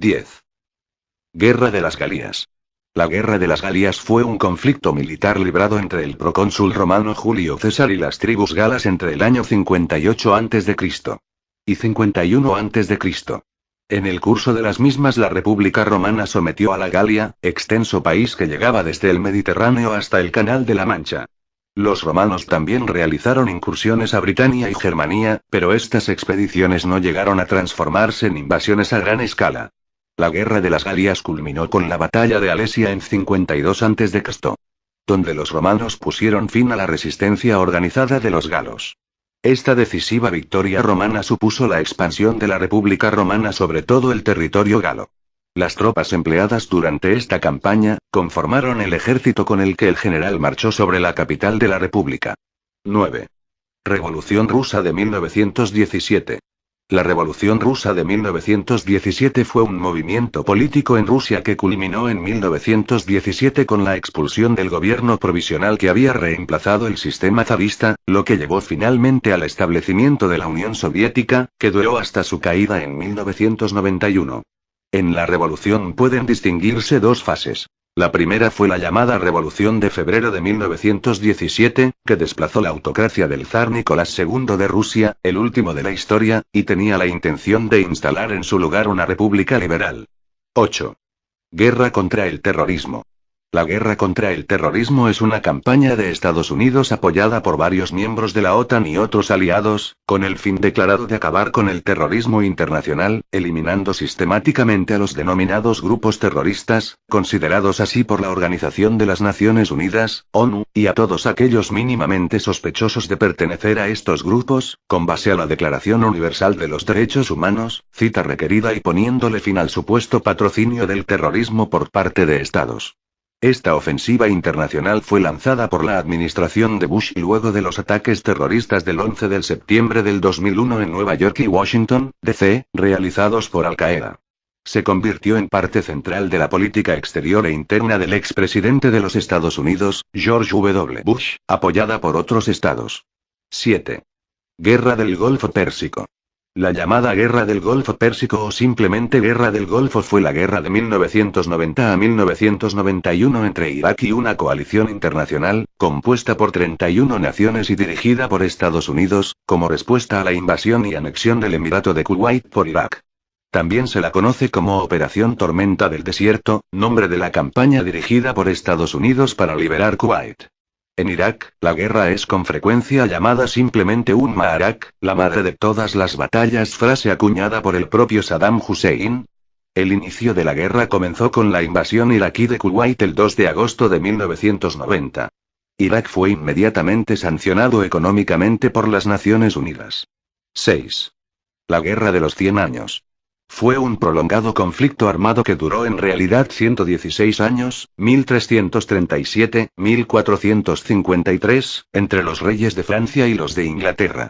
10. Guerra de las Galías. La Guerra de las Galías fue un conflicto militar librado entre el procónsul romano Julio César y las tribus galas entre el año 58 a.C. y 51 a.C. En el curso de las mismas la República Romana sometió a la Galia, extenso país que llegaba desde el Mediterráneo hasta el Canal de la Mancha. Los romanos también realizaron incursiones a Britania y Germania, pero estas expediciones no llegaron a transformarse en invasiones a gran escala. La Guerra de las Galias culminó con la batalla de Alesia en 52 a.C., donde los romanos pusieron fin a la resistencia organizada de los galos. Esta decisiva victoria romana supuso la expansión de la República Romana sobre todo el territorio galo. Las tropas empleadas durante esta campaña conformaron el ejército con el que el general marchó sobre la capital de la República. 9. Revolución rusa de 1917. La Revolución rusa de 1917 fue un movimiento político en Rusia que culminó en 1917 con la expulsión del gobierno provisional que había reemplazado el sistema zarista, lo que llevó finalmente al establecimiento de la Unión Soviética, que duró hasta su caída en 1991. En la revolución pueden distinguirse dos fases. La primera fue la llamada Revolución de Febrero de 1917, que desplazó la autocracia del zar Nicolás II de Rusia, el último de la historia, y tenía la intención de instalar en su lugar una república liberal. 8. Guerra contra el terrorismo. La guerra contra el terrorismo es una campaña de Estados Unidos apoyada por varios miembros de la OTAN y otros aliados, con el fin declarado de acabar con el terrorismo internacional, eliminando sistemáticamente a los denominados grupos terroristas, considerados así por la Organización de las Naciones Unidas, ONU, y a todos aquellos mínimamente sospechosos de pertenecer a estos grupos, con base a la Declaración Universal de los Derechos Humanos, cita requerida y poniéndole fin al supuesto patrocinio del terrorismo por parte de Estados. Esta ofensiva internacional fue lanzada por la administración de Bush luego de los ataques terroristas del 11 de septiembre del 2001 en Nueva York y Washington, D.C., realizados por Al-Qaeda. Se convirtió en parte central de la política exterior e interna del expresidente de los Estados Unidos, George W. Bush, apoyada por otros estados. 7. Guerra del Golfo Pérsico. La llamada Guerra del Golfo Pérsico o simplemente Guerra del Golfo fue la guerra de 1990 a 1991 entre Irak y una coalición internacional, compuesta por 31 naciones y dirigida por Estados Unidos, como respuesta a la invasión y anexión del Emirato de Kuwait por Irak. También se la conoce como Operación Tormenta del Desierto, nombre de la campaña dirigida por Estados Unidos para liberar Kuwait. En Irak, la guerra es con frecuencia llamada simplemente Ma'arak, la madre de todas las batallas, frase acuñada por el propio Saddam Hussein. El inicio de la guerra comenzó con la invasión iraquí de Kuwait el 2 de agosto de 1990. Irak fue inmediatamente sancionado económicamente por las Naciones Unidas. 6. La Guerra de los 100 años. Fue un prolongado conflicto armado que duró en realidad 116 años, 1337-1453, entre los reyes de Francia y los de Inglaterra.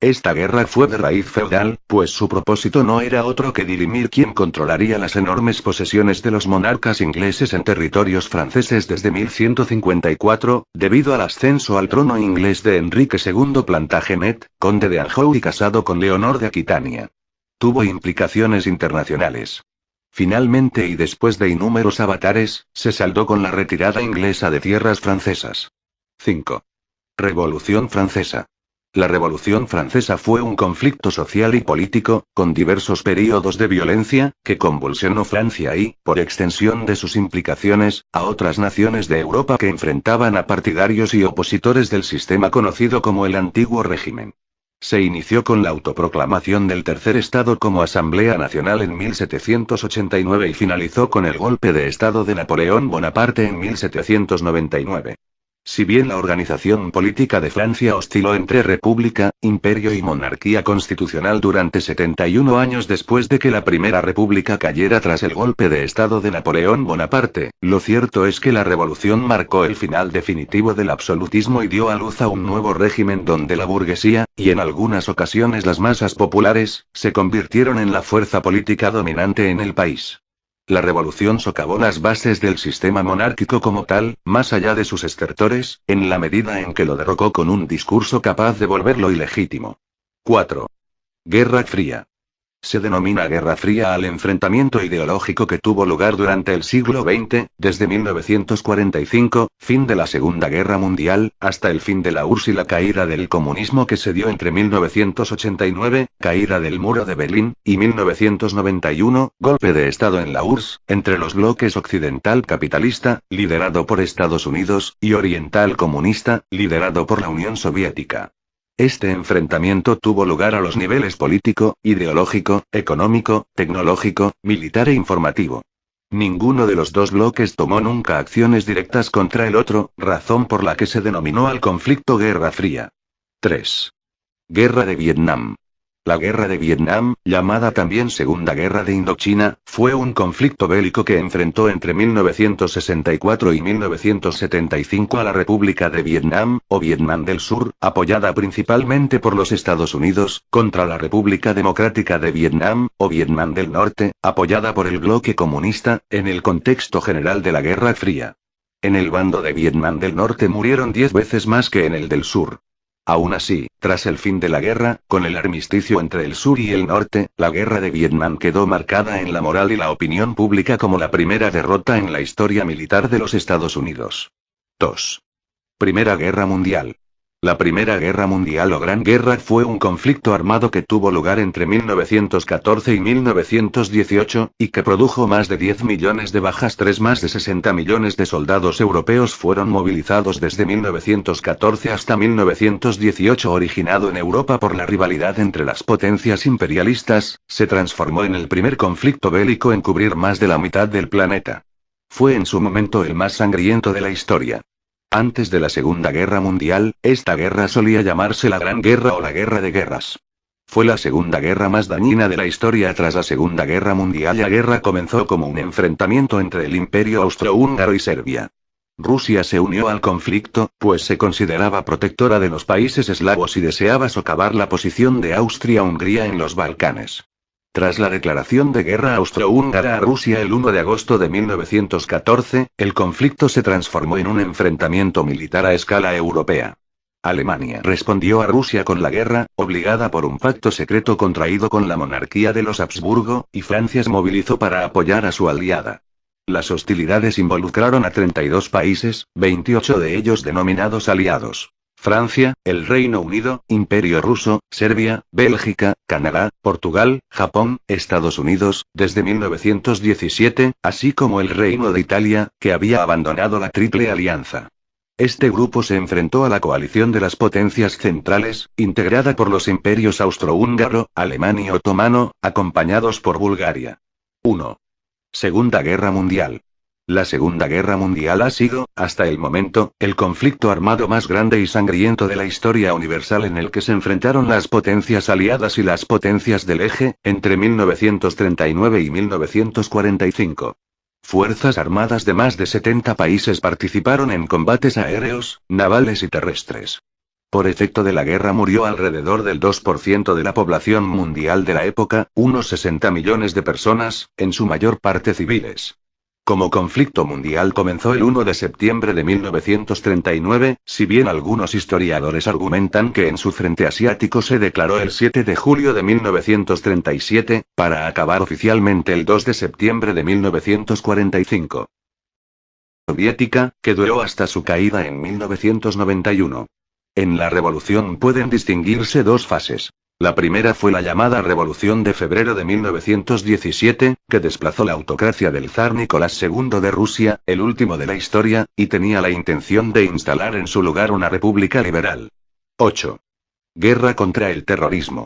Esta guerra fue de raíz feudal, pues su propósito no era otro que dirimir quién controlaría las enormes posesiones de los monarcas ingleses en territorios franceses desde 1154, debido al ascenso al trono inglés de Enrique II Plantagenet, conde de Anjou y casado con Leonor de Aquitania. Tuvo implicaciones internacionales. Finalmente y después de innúmeros avatares, se saldó con la retirada inglesa de tierras francesas. 5. Revolución Francesa. La Revolución Francesa fue un conflicto social y político, con diversos períodos de violencia, que convulsionó Francia y, por extensión de sus implicaciones, a otras naciones de Europa que enfrentaban a partidarios y opositores del sistema conocido como el Antiguo Régimen. Se inició con la autoproclamación del Tercer Estado como Asamblea Nacional en 1789 y finalizó con el golpe de Estado de Napoleón Bonaparte en 1799. Si bien la organización política de Francia osciló entre república, imperio y monarquía constitucional durante 71 años después de que la Primera República cayera tras el golpe de Estado de Napoleón Bonaparte, lo cierto es que la revolución marcó el final definitivo del absolutismo y dio a luz a un nuevo régimen donde la burguesía, y en algunas ocasiones las masas populares, se convirtieron en la fuerza política dominante en el país. La revolución socavó las bases del sistema monárquico como tal, más allá de sus estertores, en la medida en que lo derrocó con un discurso capaz de volverlo ilegítimo. 4. Guerra Fría. Se denomina Guerra Fría al enfrentamiento ideológico que tuvo lugar durante el siglo XX, desde 1945, fin de la Segunda Guerra Mundial, hasta el fin de la URSS y la caída del comunismo que se dio entre 1989, caída del muro de Berlín, y 1991, golpe de Estado en la URSS, entre los bloques occidental capitalista, liderado por Estados Unidos, y oriental comunista, liderado por la Unión Soviética. Este enfrentamiento tuvo lugar a los niveles político, ideológico, económico, tecnológico, militar e informativo. Ninguno de los dos bloques tomó nunca acciones directas contra el otro, razón por la que se denominó al conflicto Guerra Fría. 3. Guerra de Vietnam. La Guerra de Vietnam, llamada también Segunda Guerra de Indochina, fue un conflicto bélico que enfrentó entre 1964 y 1975 a la República de Vietnam, o Vietnam del Sur, apoyada principalmente por los Estados Unidos, contra la República Democrática de Vietnam, o Vietnam del Norte, apoyada por el bloque comunista, en el contexto general de la Guerra Fría. En el bando de Vietnam del Norte murieron 10 veces más que en el del Sur. Aún así, tras el fin de la guerra, con el armisticio entre el sur y el norte, la guerra de Vietnam quedó marcada en la moral y la opinión pública como la primera derrota en la historia militar de los Estados Unidos. 2. Primera Guerra Mundial. La Primera Guerra Mundial o Gran Guerra fue un conflicto armado que tuvo lugar entre 1914 y 1918, y que produjo más de 10 millones de bajas. Más de 60 millones de soldados europeos fueron movilizados desde 1914 hasta 1918. Originado en Europa por la rivalidad entre las potencias imperialistas, se transformó en el primer conflicto bélico en cubrir más de la mitad del planeta. Fue en su momento el más sangriento de la historia. Antes de la Segunda Guerra Mundial, esta guerra solía llamarse la Gran Guerra o la Guerra de Guerras. Fue la segunda guerra más dañina de la historia tras la Segunda Guerra Mundial. La guerra comenzó como un enfrentamiento entre el Imperio Austrohúngaro y Serbia. Rusia se unió al conflicto, pues se consideraba protectora de los países eslavos y deseaba socavar la posición de Austria-Hungría en los Balcanes. Tras la declaración de guerra austrohúngara a Rusia el 1 de agosto de 1914, el conflicto se transformó en un enfrentamiento militar a escala europea. Alemania respondió a Rusia con la guerra, obligada por un pacto secreto contraído con la monarquía de los Habsburgo, y Francia se movilizó para apoyar a su aliada. Las hostilidades involucraron a 32 países, 28 de ellos denominados aliados. Francia, el Reino Unido, Imperio Ruso, Serbia, Bélgica, Canadá, Portugal, Japón, Estados Unidos, desde 1917, así como el Reino de Italia, que había abandonado la Triple Alianza. Este grupo se enfrentó a la coalición de las potencias centrales, integrada por los imperios austrohúngaro, alemán y otomano, acompañados por Bulgaria. 1. Segunda Guerra Mundial. La Segunda Guerra Mundial ha sido, hasta el momento, el conflicto armado más grande y sangriento de la historia universal en el que se enfrentaron las potencias aliadas y las potencias del eje, entre 1939 y 1945. Fuerzas armadas de más de 70 países participaron en combates aéreos, navales y terrestres. Por efecto de la guerra murió alrededor del 2% de la población mundial de la época, unos 60 millones de personas, en su mayor parte civiles. Como conflicto mundial comenzó el 1 de septiembre de 1939, si bien algunos historiadores argumentan que en su frente asiático se declaró el 7 de julio de 1937, para acabar oficialmente el 2 de septiembre de 1945. Soviética, que duró hasta su caída en 1991. En la revolución pueden distinguirse dos fases. La primera fue la llamada Revolución de Febrero de 1917, que desplazó la autocracia del zar Nicolás II de Rusia, el último de la historia, y tenía la intención de instalar en su lugar una república liberal. 8. Guerra contra el terrorismo.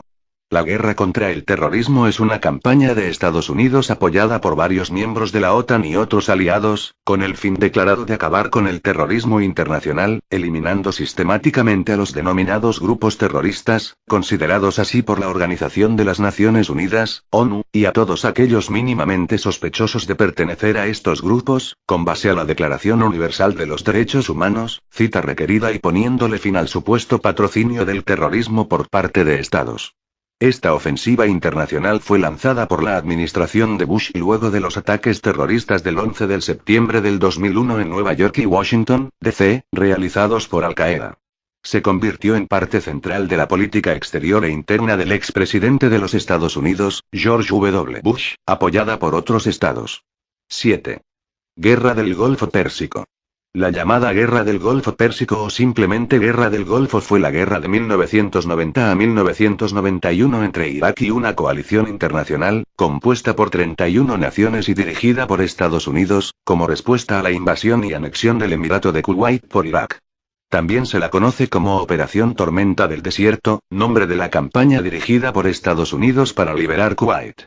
La guerra contra el terrorismo es una campaña de Estados Unidos apoyada por varios miembros de la OTAN y otros aliados, con el fin declarado de acabar con el terrorismo internacional, eliminando sistemáticamente a los denominados grupos terroristas, considerados así por la Organización de las Naciones Unidas, ONU, y a todos aquellos mínimamente sospechosos de pertenecer a estos grupos, con base a la Declaración Universal de los Derechos Humanos, cita requerida y poniéndole fin al supuesto patrocinio del terrorismo por parte de Estados. Esta ofensiva internacional fue lanzada por la administración de Bush luego de los ataques terroristas del 11 de septiembre del 2001 en Nueva York y Washington, D.C., realizados por Al-Qaeda. Se convirtió en parte central de la política exterior e interna del expresidente de los Estados Unidos, George W. Bush, apoyada por otros estados. 7. Guerra del Golfo Pérsico. La llamada Guerra del Golfo Pérsico o simplemente Guerra del Golfo fue la guerra de 1990 a 1991 entre Irak y una coalición internacional, compuesta por 31 naciones y dirigida por Estados Unidos, como respuesta a la invasión y anexión del Emirato de Kuwait por Irak. También se la conoce como Operación Tormenta del Desierto, nombre de la campaña dirigida por Estados Unidos para liberar Kuwait.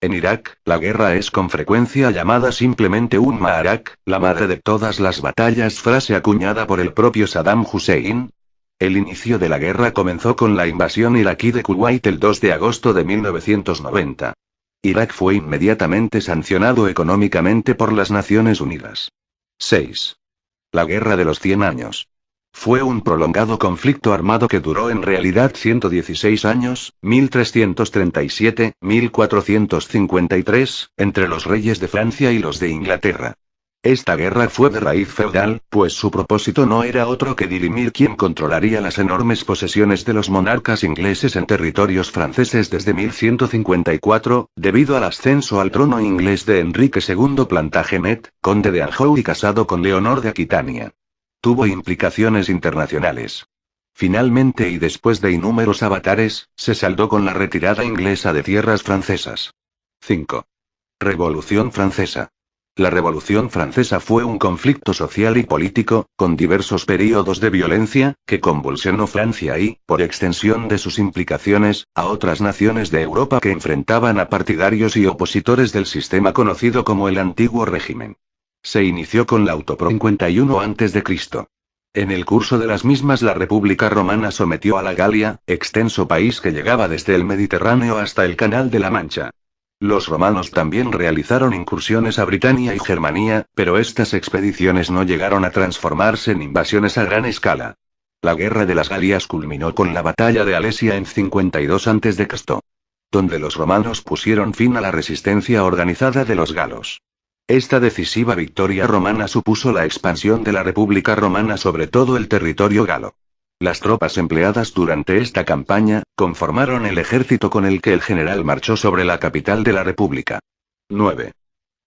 En Irak, la guerra es con frecuencia llamada simplemente Ma'arak, la madre de todas las batallas, frase acuñada por el propio Saddam Hussein. El inicio de la guerra comenzó con la invasión iraquí de Kuwait el 2 de agosto de 1990. Irak fue inmediatamente sancionado económicamente por las Naciones Unidas. 6. La Guerra de los 100 años. Fue un prolongado conflicto armado que duró en realidad 116 años, 1337-1453, entre los reyes de Francia y los de Inglaterra. Esta guerra fue de raíz feudal, pues su propósito no era otro que dirimir quién controlaría las enormes posesiones de los monarcas ingleses en territorios franceses desde 1154, debido al ascenso al trono inglés de Enrique II Plantagenet, conde de Anjou y casado con Leonor de Aquitania. Tuvo implicaciones internacionales. Finalmente y después de innúmeros avatares, se saldó con la retirada inglesa de tierras francesas. 5. Revolución Francesa. La Revolución Francesa fue un conflicto social y político, con diversos períodos de violencia, que convulsionó Francia y, por extensión de sus implicaciones, a otras naciones de Europa que enfrentaban a partidarios y opositores del sistema conocido como el Antiguo Régimen. Se inició con la autoproclamación 51 a.C. En el curso de las mismas la República Romana sometió a la Galia, extenso país que llegaba desde el Mediterráneo hasta el Canal de la Mancha. Los romanos también realizaron incursiones a Britania y Germania, pero estas expediciones no llegaron a transformarse en invasiones a gran escala. La Guerra de las Galias culminó con la batalla de Alesia en 52 a.C., donde los romanos pusieron fin a la resistencia organizada de los galos. Esta decisiva victoria romana supuso la expansión de la República Romana sobre todo el territorio galo. Las tropas empleadas durante esta campaña, conformaron el ejército con el que el general marchó sobre la capital de la República. 9.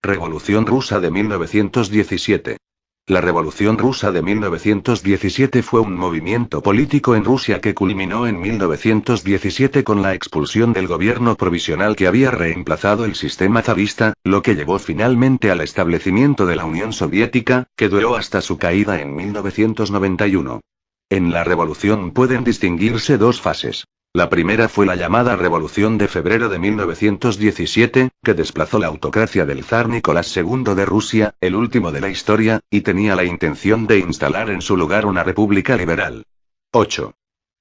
Revolución Rusa de 1917. La Revolución Rusa de 1917 fue un movimiento político en Rusia que culminó en 1917 con la expulsión del gobierno provisional que había reemplazado el sistema zarista, lo que llevó finalmente al establecimiento de la Unión Soviética, que duró hasta su caída en 1991. En la revolución pueden distinguirse dos fases. La primera fue la llamada Revolución de Febrero de 1917, que desplazó la autocracia del zar Nicolás II de Rusia, el último de la historia, y tenía la intención de instalar en su lugar una república liberal. 8.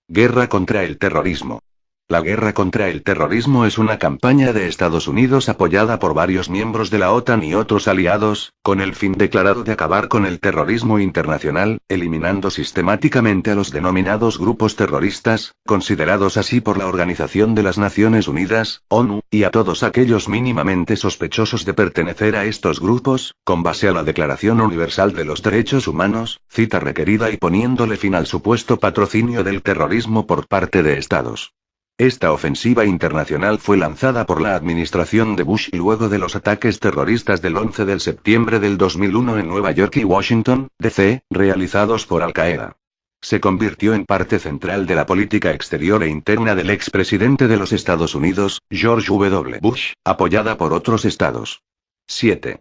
Guerra contra el terrorismo. La guerra contra el terrorismo es una campaña de Estados Unidos apoyada por varios miembros de la OTAN y otros aliados, con el fin declarado de acabar con el terrorismo internacional, eliminando sistemáticamente a los denominados grupos terroristas, considerados así por la Organización de las Naciones Unidas, ONU, y a todos aquellos mínimamente sospechosos de pertenecer a estos grupos, con base a la Declaración Universal de los Derechos Humanos, cita requerida y poniéndole fin al supuesto patrocinio del terrorismo por parte de Estados. Esta ofensiva internacional fue lanzada por la administración de Bush luego de los ataques terroristas del 11 de septiembre del 2001 en Nueva York y Washington, D.C., realizados por Al-Qaeda. Se convirtió en parte central de la política exterior e interna del expresidente de los Estados Unidos, George W. Bush, apoyada por otros estados. 7.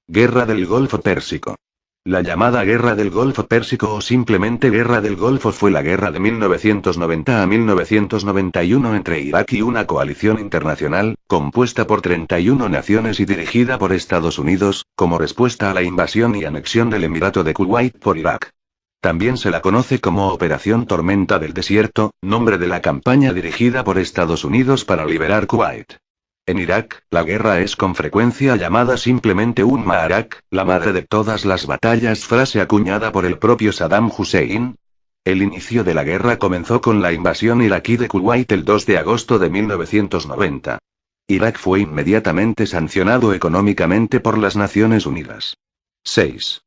Guerra del Golfo Pérsico. La llamada Guerra del Golfo Pérsico o simplemente Guerra del Golfo fue la guerra de 1990 a 1991 entre Irak y una coalición internacional, compuesta por 31 naciones y dirigida por Estados Unidos, como respuesta a la invasión y anexión del Emirato de Kuwait por Irak. También se la conoce como Operación Tormenta del Desierto, nombre de la campaña dirigida por Estados Unidos para liberar Kuwait. En Irak, la guerra es con frecuencia llamada simplemente Ma'arak, la madre de todas las batallas, frase acuñada por el propio Saddam Hussein. El inicio de la guerra comenzó con la invasión iraquí de Kuwait el 2 de agosto de 1990. Irak fue inmediatamente sancionado económicamente por las Naciones Unidas. 6.